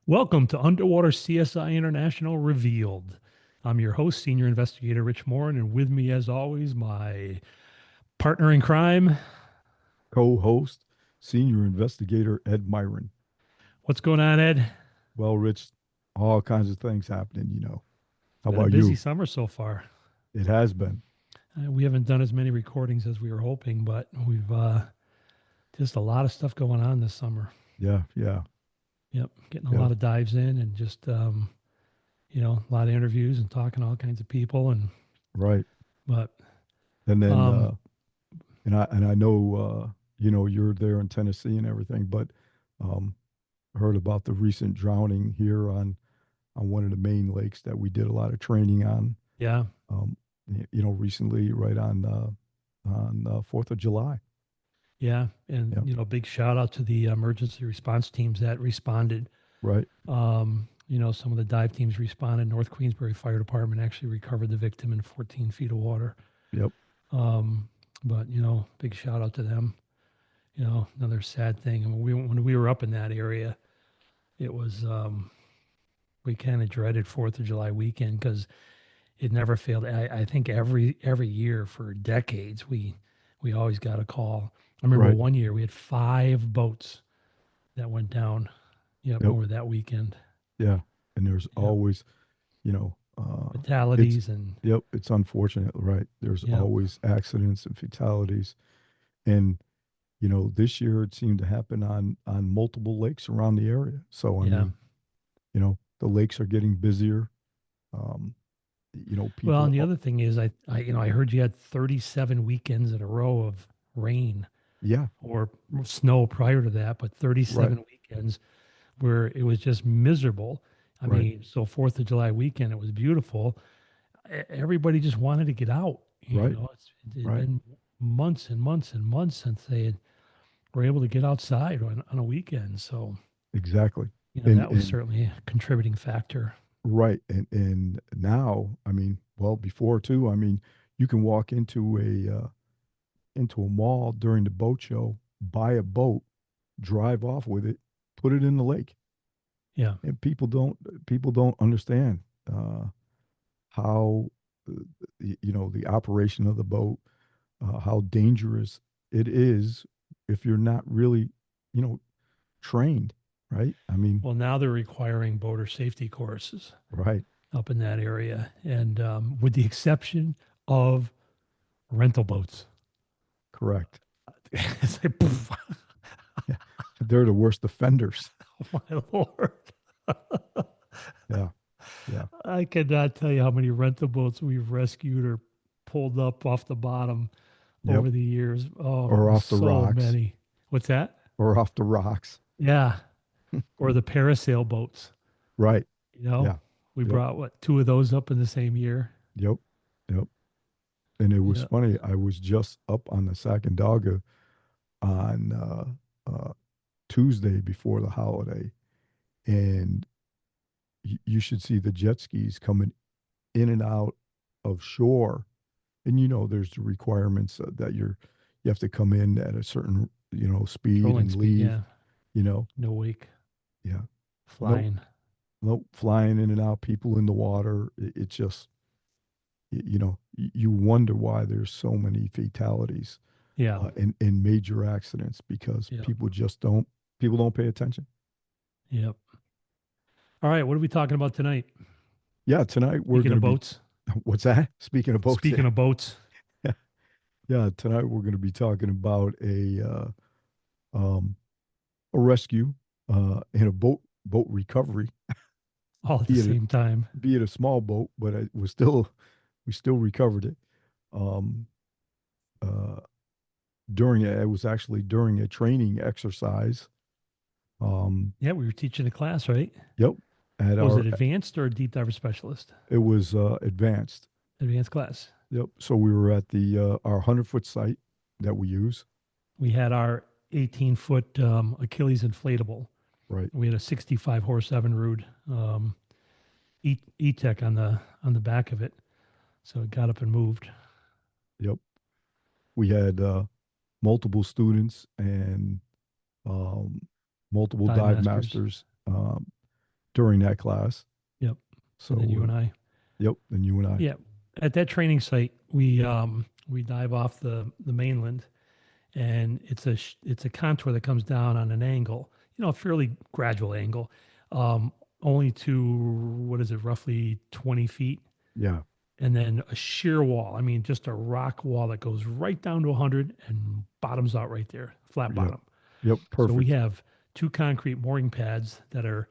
Welcome to Underwater CSI International Revealed. I'm your host, Senior Investigator Rich Morin, and with me, as always, my partner in crime. Co-host, senior investigator Ed Myron. What's going on, Ed? Well, Rich, all kinds of things happening. It's How been a about busy you? summer so far. It has been. We haven't done as many recordings as we were hoping, but we've just a lot of stuff going on this summer. Yeah, yeah, Yep, getting a yeah. lot of dives in and just a lot of interviews and talking to all kinds of people. And Right. but And then um, and I know you're there in Tennessee and everything, but um heard about the recent drowning here on one of the main lakes that we did a lot of training on yeah, um recently right on 4th of July. yeah, and Yeah, big shout out to the emergency response teams that responded. right. Some of the dive teams responded. North Queensbury Fire Department actually recovered the victim in 14 feet of water. Yep. Um, but big shout out to them. Another sad thing. I mean, when we were up in that area, it was we kind of dreaded Fourth of July weekend because it never failed. I think every year for decades we always got a call. I remember Right. one year we had 5 boats that went down. Yep, Yep. over that weekend. Yeah. And there's Yep, always you know, it's fatalities and yep, it's unfortunate, right? There's yep, always accidents and fatalities, and this year it seemed to happen on multiple lakes around the area. So I yeah. mean, the lakes are getting busier. Um, Well, and people, the other thing is, I heard you had 37 weekends in a row of rain yeah, or snow prior to that, but right, 37 weekends where it was just miserable. I right, mean, so Fourth of July weekend, it was beautiful. Everybody just wanted to get out. right, It had right, been months and months and months since were able to get outside on a weekend. So, exactly, that was and certainly a contributing factor. right, and now, I mean, well, before too, I mean, you can walk into a mall during the boat show, buy a boat, drive off with it, put it in the lake, Yeah. and people don't understand uh, how uh, the operation of the boat, how dangerous it is if you're not really you know trained, right? I mean, Well, now they're requiring boater safety courses right, up in that area, and with the exception of rental boats. correct. It's like, poof, Yeah, they're the worst offenders. oh my lord! Yeah, yeah, I cannot tell you how many rental boats we've rescued or pulled up off the bottom yep, over the years. or Oh, off the so rocks, many. What's that? or off the rocks. Yeah, or the parasail boats. Right. You know, Yeah. we Yep. brought what 2 of those up in the same year. Yep. Yep. And it was Yeah, funny. I was just up on the Sacandaga on Tuesday before the holiday, and you should see the jet skis coming in and out of shore. And there's the requirements that you have to come in at a certain speed trolling and speed. leave. Yeah, You know, no wake, yeah. Nope. flying. Nope. Flying in and out, people in the water. It just you wonder why there's so many fatalities Yeah, and major accidents because yeah, people don't pay attention. yep. All right, what are we talking about tonight? Yeah, tonight we're Speaking going to of be boats, what's that? Speaking of boats, speaking of boats, yeah, yeah. Tonight we're going to be talking about um, a rescue and a boat recovery, all at the be it a, same time. be it a small boat, but it was still we still recovered it. Um, uh, it was actually during a training exercise. Um, Yeah, we were teaching a class, right? yep, at What was it, our advanced or deep diver specialist? it was advanced. Advanced class. Yep. So we were at the our 100-foot site that we use. We had our 18-foot Achilles inflatable. Right. We had a 65 horse Evinrude E-Tech on the back of it, so it got up and moved. Yep. We had multiple students and um, multiple Dive dive masters. masters. during that class. Yep. And then you So, and I. yep, and you and I. Yeah. At that training site, we dive off the mainland, and it's a contour that comes down on an angle, a fairly gradual angle, um, only to what is it, roughly 20 feet, Yeah, and then a sheer wall. I mean, just a rock wall that goes right down to 100 and bottoms out right there, flat yep, bottom. yep, So we perfect. have two concrete mooring pads that are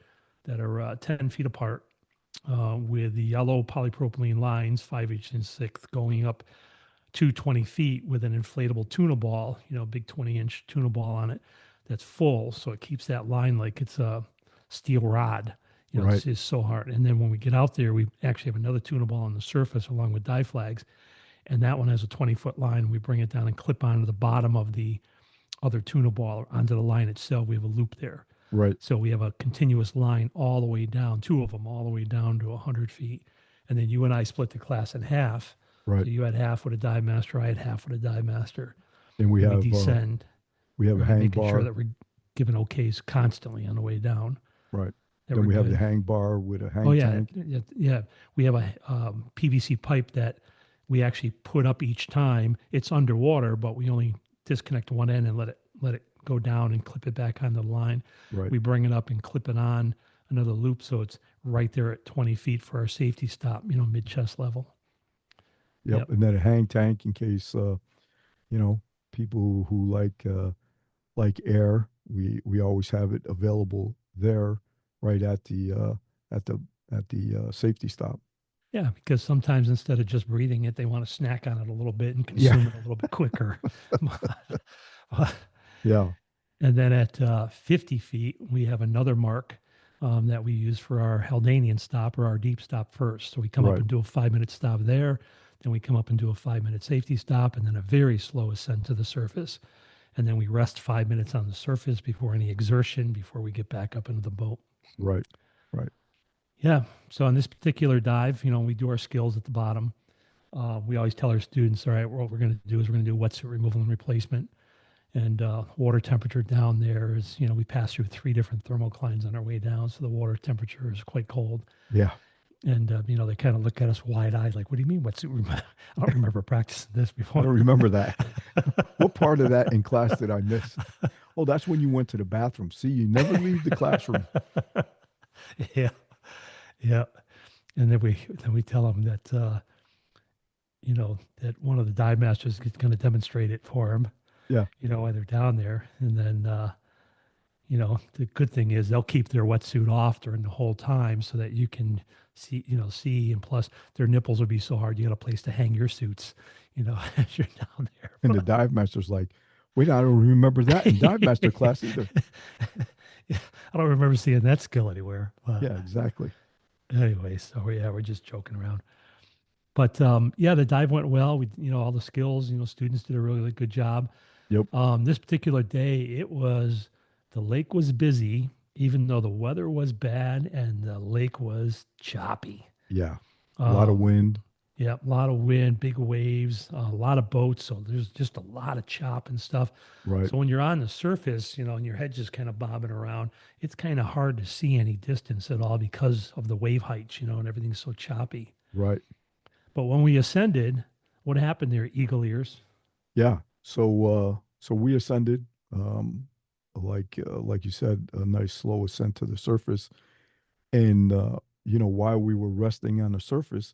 10 feet apart, with the yellow polypropylene lines, 5/8 inch thick, going up to 20 feet with an inflatable tuna ball, big 20-inch tuna ball on it that's full. So it keeps that line like it's a steel rod. Right, It's so hard. And then when we get out there, we actually have another tuna ball on the surface along with dive flags. And that one has a 20-foot line. We bring it down and clip onto the bottom of the other tuna ball or onto the line itself. We have a loop there. right, So we have a continuous line all the way down, two of them all the way down to 100 feet. And then you and I split the class in half. right. So you had half with a dive master, I had half with a dive master. And And we descend, we have a right, hang making sure bar. that we're giving okays constantly on the way down, Right. that Then we're we have the good. hang bar with a Oh, hang yeah. tank. Yeah. Yeah. We have a PVC pipe that we actually put up each time. It's underwater, but we only disconnect one end and let it go down and clip it back onto the line. Right. We bring it up and clip it on another loop so it's right there at 20 feet for our safety stop, mid chest level. Yep. Yep. And then a hang tank in case you know, people who like air, we always have it available there right at the at the safety stop. Yeah, because sometimes instead of just breathing it, they want to snack on it a little bit and Yeah. consume it a little bit quicker. Yeah. And then at 50 feet, we have another mark that we use for our Haldanian stop or our deep stop first. So we come up Right. and do a 5 minute stop there. Then we come up and do a 5 minute safety stop and then a very slow ascent to the surface. And then we rest 5 minutes on the surface before any exertion, before we get back up into the boat. Right. Right. Yeah. So on this particular dive, we do our skills at the bottom. We always tell our students, all right, what we're going to do is we're going to do wetsuit removal and replacement. And water temperature down there is, we pass through three different thermoclines on our way down. So the water temperature is quite cold. Yeah. And, they kind of look at us wide eyed, like, what do you mean wetsuit removal? I don't remember practicing this I before. don't remember that. What part of that in class did I miss? Oh, that's when you went to the bathroom. See, you never leave the classroom. Yeah. Yeah. And then we tell them that, that one of the dive masters is going to demonstrate it for them, Yeah. while they're down there. And then, the good thing is they'll keep their wetsuit off during the whole time so that you can see, and plus their nipples will be so hard you got a place to hang your suits, as you're down And the there. dive master's like, wait, I don't remember that in dive master class either. Yeah, I don't remember seeing that skill anywhere. But Yeah, exactly. anyway, so yeah, we're just joking around. But yeah, the dive went well. We, all the skills, students did a really good job. Yep. This particular day, the lake was busy, even though the weather was bad and the lake was choppy. Yeah. A lot of Um, wind. yeah, a lot of wind, big waves, a lot of boats. So there's just a lot of chop and stuff. Right. So when you're on the surface, and your head's just kind of bobbing around, it's kind of hard to see any distance at all because of the wave heights, and everything's so choppy. Right. But when we ascended, what happened there, Eagle Ears? Yeah. So we ascended, like you said, a nice slow ascent to the surface. And while we were resting on the surface,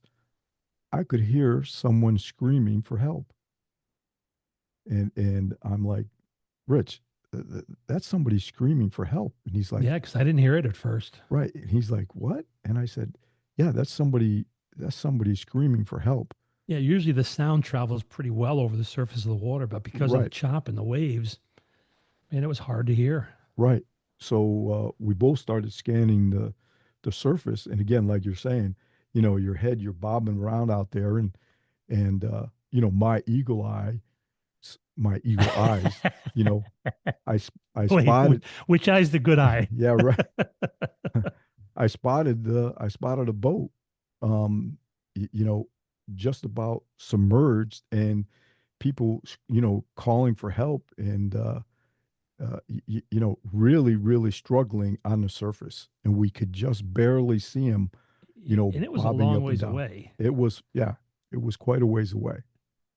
I could hear someone screaming for help. And I'm like, Rich, that's somebody screaming for help. And he's like, Yeah, because I didn't hear it at first. right. And he's like, what? And I said, yeah, that's somebody screaming for help. Yeah, usually the sound travels pretty well over the surface of the water, but because of the Right. chop and the waves, man, it was hard to hear. Right. So we both started scanning the surface, and again, like you're saying, your head, you're bobbing around out there, and my eagle eyes, you know, I Wait, spotted, which eye's the good eye? yeah, right. I spotted a boat, um, you know, just about submerged, and people, calling for help, and really, really struggling on the surface, and we could just barely see him, And it was a bobbing long up and ways down. away. It was, yeah, it was quite a ways away.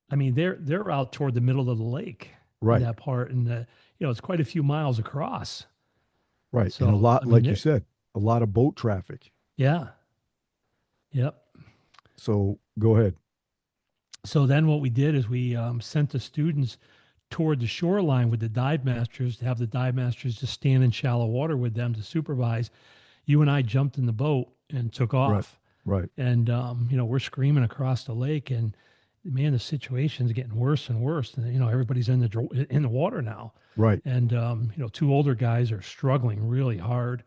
I mean, they're out toward the middle of the lake in Right, that part, and it's quite a few miles across. right. And a So lot, I mean, like you said, a lot of boat traffic. yeah, yep. So go ahead. So then what we did is we sent the students toward the shoreline with the dive masters to have the dive masters just stand in shallow water with them to supervise. You and I jumped in the boat and took Right, off. right, And, we're screaming across the lake, and man, the situation's getting worse and worse. And, everybody's in the water now. right. And, two older guys are struggling really hard.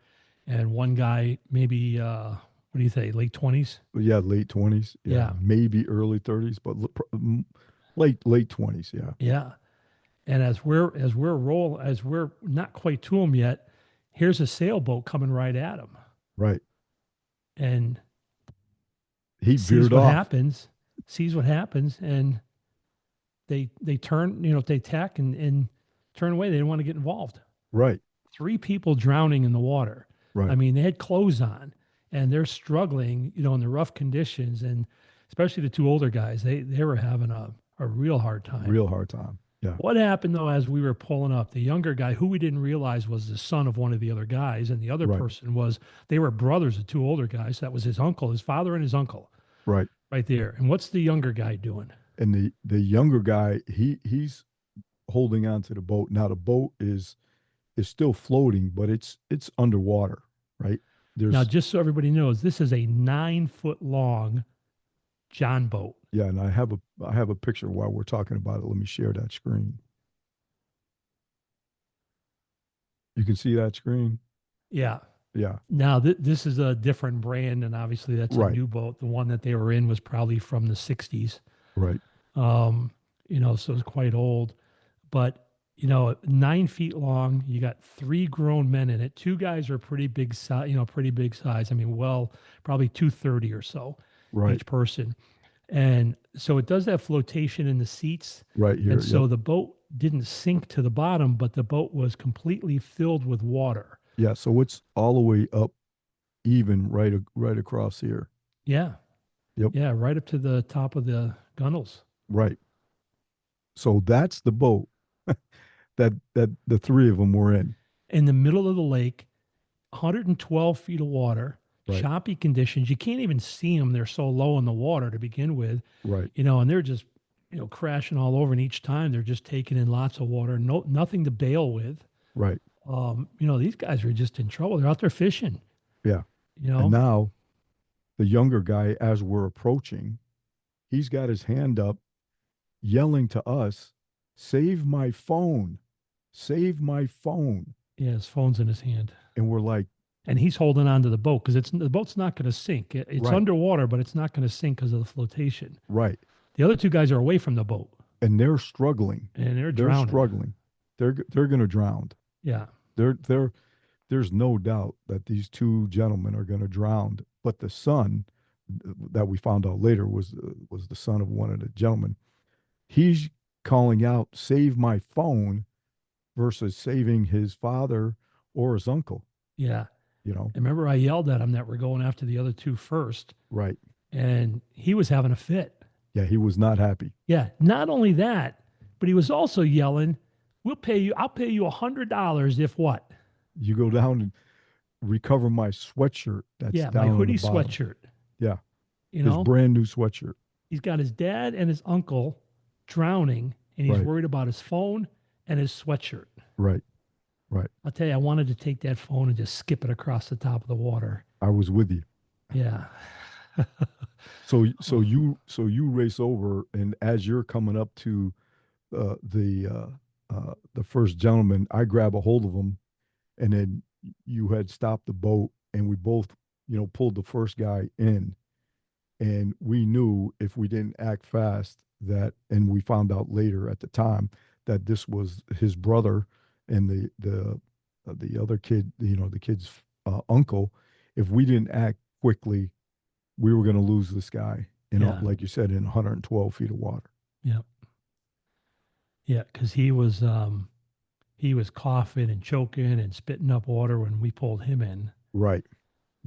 And one guy, maybe, what do you say, late 20s? Yeah, late 20s. Yeah, Yeah. maybe early 30s, but late 20s. Yeah, Yeah. And as we're not quite to him yet, here's a sailboat coming right at him, right. and He sees veered what off. happens, sees what happens, and they turn, they tack and turn away. They didn't want to get involved. Right, Three people drowning in the water. I right. mean, they had clothes on, and they're struggling, in the rough conditions, and especially the two older guys, they were having a real hard time. Real hard time. Yeah, What happened though, as we were pulling up, the younger guy, who we didn't realize was the son of one of the other guys, and the other right, person was, they were brothers, the two older guys. That was his uncle, his father, and his uncle right. right there. And what's the younger guy doing? And the younger guy, he's holding on to the boat. Now the boat is still floating, but it's underwater, right? Now, There's just so everybody knows, this is a 9 foot long John boat. Yeah, and I have a picture while we're talking about it. Let me share that screen. You can see that screen? Yeah. Yeah, Now, this is a different brand, and obviously that's a right, new boat. The one that they were in was probably from the 60s. right, Um, so it's quite old. But 9 feet long. You got three grown men in it. Two guys are pretty big size. Pretty big size. I mean, well, probably 230 or so right, each person. And so it does have flotation in the seats. right And here. Yep. so the boat didn't sink to the bottom, but the boat was completely filled with water. Yeah, so it's all the way up even right across here. Yeah. Yep, Yeah. Right up to the top of the gunnels. right. So that's the boat that the three of them were in. In the middle of the lake, 112 feet of water, Right, choppy conditions. You can't even see them. They're so low in the water to begin with, right, and they're just, crashing all over. And each time they're just taking in lots of water, nothing to bail with. right. These guys are just in trouble. They're out there fishing, Yeah. you And know? now the younger guy, as we're approaching, he's got his hand up, yelling to us, "Save my phone! Save my phone!" Yeah, his phone's in his hand. And we're like, And he's holding on to the boat because the boat's not going to sink. It's right, underwater, but it's not going to sink because of the flotation. right. The other two guys are away from the boat And they're struggling. and they're They're drowning. struggling. They're going to drown. Yeah. They're there's no doubt that these two gentlemen are going to drown. But the son that we found out later was the son of one of the gentlemen. He's calling out, "Save my phone," versus saving his father or his uncle. Yeah. You know, And remember, I yelled at him that we're going after the other two first, right? and he was having a fit. Yeah, he was not happy. Yeah. Not only that, but he was also yelling, I'll pay you $100 if what? You go down and recover my sweatshirt that's Yeah, my down on the hoodie bottom. sweatshirt. Yeah, You his know, brand new sweatshirt. he's got his dad and his uncle drowning, and he's Right, worried about his phone and his sweatshirt. right, right. I'll tell you, I wanted to take that phone and just skip it across the top of the water. I was with you. Yeah. So you race over, and as you're coming up to the first gentleman, I grab a hold of him, and then you had stopped the boat, and we both pulled the first guy in, and we knew if we didn't act fast that, and we found out later at the time that this was his brother and the other kid, the kid's uncle. If we didn't act quickly, we were going to lose this guy, Yeah. like you said, in 112 feet of water. Yeah. Yeah. Because he was, he was coughing and choking and spitting up water when we pulled him in. Right.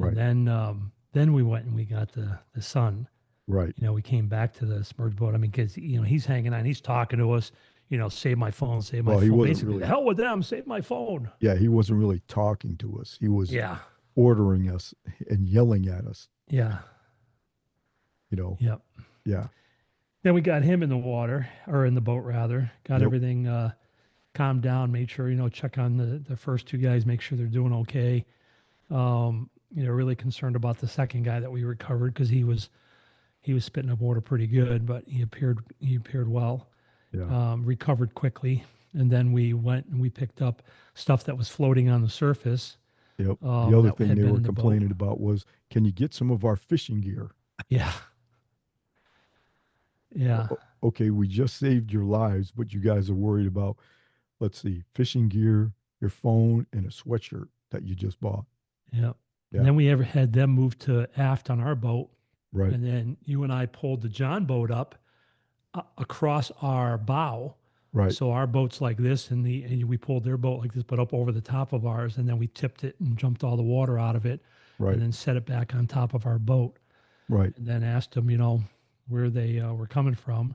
And Right. then we went and we got the son. Right. You know, we came back to the submerged boat. I mean, because you know he's hanging on, he's talking to us. You know, save my phone, save my Well, he phone. wasn't Basically, the really, hell with them, save my phone. yeah, he wasn't really talking to us. He was Yeah, ordering us and yelling at us, yeah, you know. yep. Yeah. Then we got him in the water, or in the boat rather. Got Yep. everything calmed down. Made sure, you know, check on the first two guys, make sure they're doing okay. You know, really concerned about the second guy that we recovered because he was spitting up water pretty good, but he appeared well. Yeah. Recovered quickly, and then we went and we picked up stuff that was floating on the surface Yep. The other that thing had they been were in the boat. complaining about was, can you get some of our fishing gear? Yeah, yeah, Okay, we just saved your lives, but you guys are worried about, let's see, fishing gear, your phone, and a sweatshirt that you just bought. yeah. And Yeah. then we ever had them move to aft on our boat, Right. and then you and I pulled the John boat up across our bow. Right. So our boat's like this, and we pulled their boat like this, but up over the top of ours, and then we tipped it and jumped all the water out of it, and Right. then set it back on top of our boat, Right. and then asked them, you know, where they were coming from,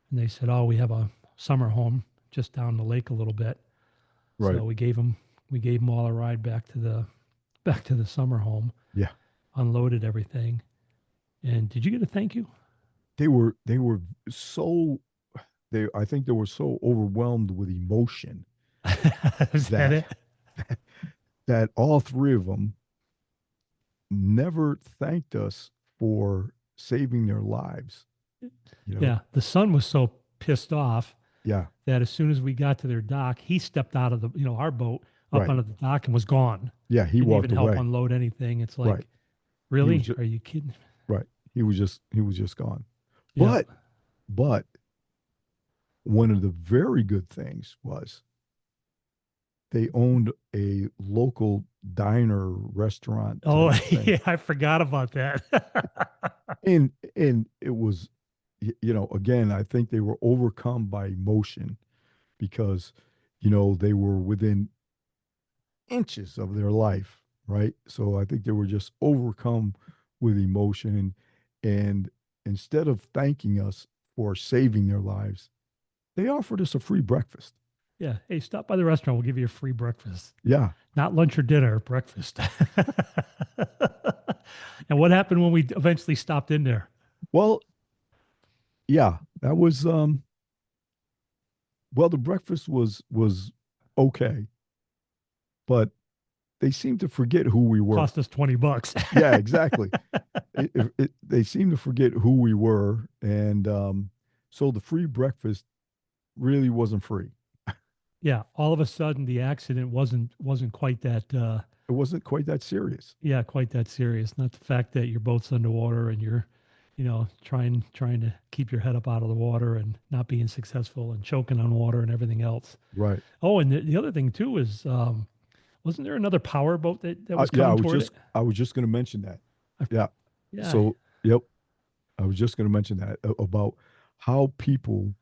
and they said, "Oh, we have a summer home just down the lake a little bit." Right. So we gave them all a ride back to the summer home, Yeah. unloaded everything. And did you get a thank you? They were so they I think they were so overwhelmed with emotion Is that that it? that all three of them never thanked us for saving their lives. You know, Yeah, the son was so pissed off yeah, that as soon as we got to their dock, he stepped out of the, you know, our boat up right. onto the dock and was gone. Yeah, he Didn't even walked help away. unload anything. It's Right. like, He was really? just Are you kidding? right. He was just gone. Yeah. But but one of the very good things was they owned a local diner restaurant Oh, type thing. yeah, I forgot about that. And it was you know, again, I think they were overcome by emotion because you know, they were within inches of their life, right? So I think they were just overcome with emotion. And instead of thanking us for saving their lives, they offered us a free breakfast. Yeah. Hey, stop by the restaurant. We'll give you a free breakfast. Yeah. Not lunch or dinner, breakfast. And what happened when we eventually stopped in there? Well, yeah, that was well, the breakfast was okay, but they seemed to forget who we were. Cost us $20. Yeah, exactly. They seemed to forget who we were, and so the free breakfast really wasn't free. Yeah. All of a sudden, the accident wasn't quite that. It wasn't quite that serious. Yeah, quite that serious. Not the fact that your boat's underwater and you're, you know, trying to keep your head up out of the water and not being successful and choking on water and everything else. Right. Oh, and the other thing too is, wasn't there another power boat that was Yeah, coming toward it? I was just going to mention that. I, Yeah. yeah, So, yep, I was just going to mention that about how people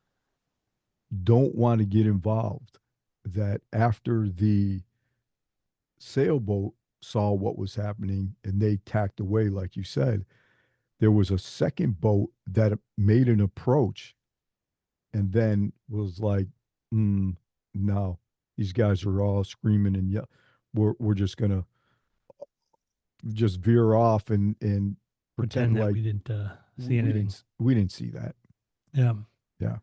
don't want to get involved. That after the sailboat saw what was happening and they tacked away, like you said, there was a second boat that made an approach and then was like, no, these guys are all screaming and yeah, we're just gonna just veer off and pretend pretend that like we didn't see anything. we didn't see that. Yeah, Yeah.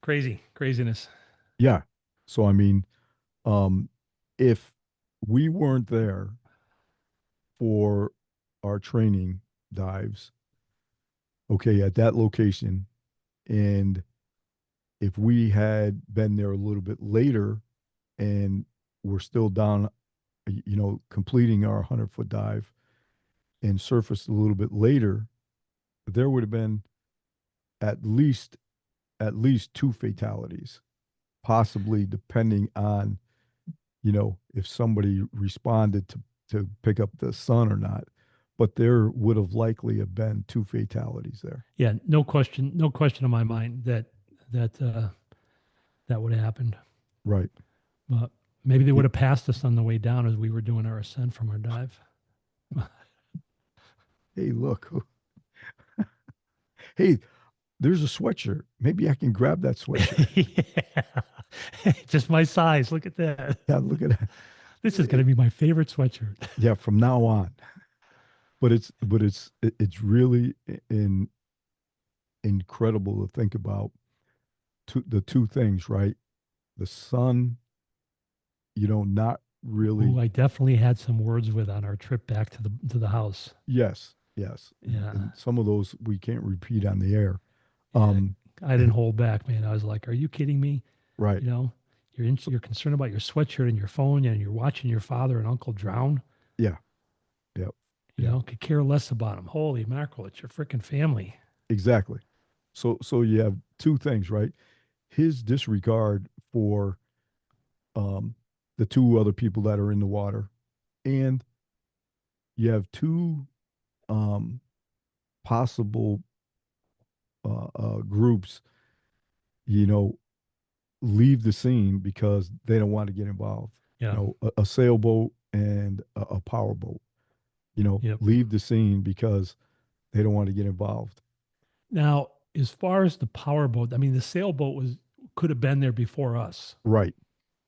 craziness. Yeah. So I mean, um, if we weren't there for our training dives, okay, at that location, and if we had been there a little bit later and we're still down, you know, completing our 100-foot dive and surfaced a little bit later, there would have been at least two fatalities, possibly depending on, you know, if somebody responded to pick up the son or not. But there would have likely have been two fatalities there. Yeah, no question in my mind that that would have happened. Right. But maybe they would Y- have passed us on the way down as we were doing our ascent from our dive. Hey, look. Hey, there's a sweatshirt. Maybe I can grab that sweatshirt. Yeah. Just my size. Look at that. Yeah, look at that. This is going Eh, to be my favorite sweatshirt. yeah, from now on. But it's really incredible to think about the two things, right? The sun, not Who really. I definitely had some words with on our trip back to the house. Yes, yes, Yeah. and some of those we can't repeat on the air. Yeah. Um, I didn't hold back, man. I was like, "Are you kidding me? right. You know, So, you're concerned about your sweatshirt and your phone, and you're watching your father and uncle drown. yeah, yeah, You yeah, know, could care less about them. Holy mackerel! It's your freaking family." exactly. So you have two things, right? His disregard for um, the two other people that are in the water, and you have two um, possible groups, you know, leave the scene because they don't want to get involved. Yeah. A sailboat and a power boat, Yep. leave the scene because they don't want to get involved. Now, as far as the powerboat, I mean, the sailboat was could have been there before us Right,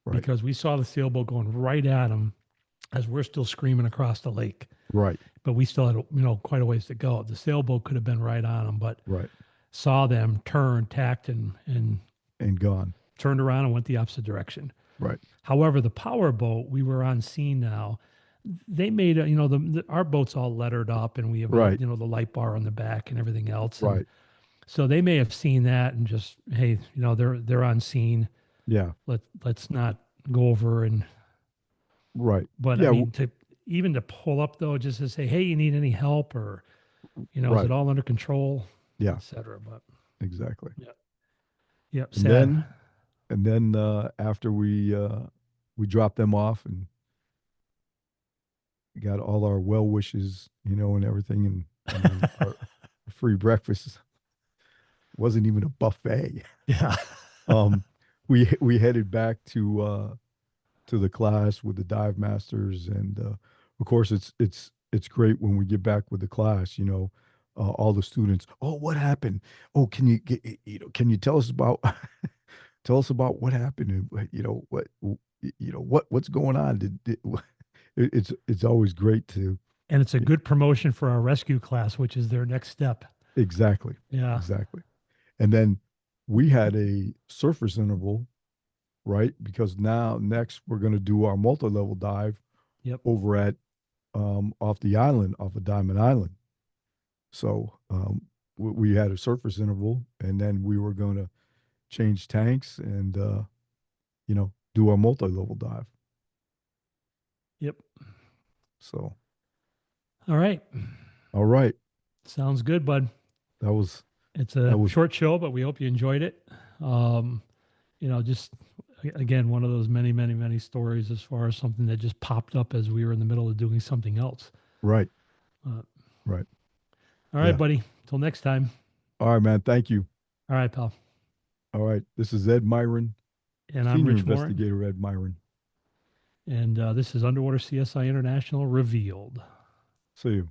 right, because we saw the sailboat going right at them as we're still screaming across the lake. right, But we still had, quite a ways to go. The sailboat could have been right on them, but right, saw them turn, tacked, and and gone. turned around and went the opposite direction. Right, However, the power boat, we were on scene now. They made, our boat's all lettered up and we have right, the light bar on the back and everything else. And right. so they may have seen that and just, hey, they're on scene. Yeah, Let's not go over and, right. but I Yeah, mean, even to pull up though, just to say, hey, you need any help or, is it right. all under control, Yeah, etc. But exactly. yeah, yep, And sad. then after we dropped them off and got all our well wishes, and everything, and then our free breakfast wasn't even a buffet. Yeah. Um, we headed back to the class with the dive masters, and of course it's great when we get back with the class. All the students. Oh, what happened? Oh, can you get can you tell us about tell us about what happened? And what's going on? It's always great to And it's a good promotion for our rescue class, which is their next step. exactly, Yeah. exactly. And then we had a surface interval, right? Because now next we're going to do our multi-level dive Yep. over at off the island, off of Diamond Island. So we had a surface interval, and then we were going to change tanks and do our multi-level dive. Yep. So All right. all right, Sounds good, bud. that was It's that a was short show, but we hope you enjoyed it. Um, just again, one of those many, many, many stories as far as something that just popped up as we were in the middle of doing something else. right, Uh, right. all right, Yeah. buddy. Till next time. All right, man. Thank you. All right, pal. All right. This is Ed Myron, And I'm Senior Rich Warren. Investigator Ed Myron. And this is Underwater CSI International Revealed. See you.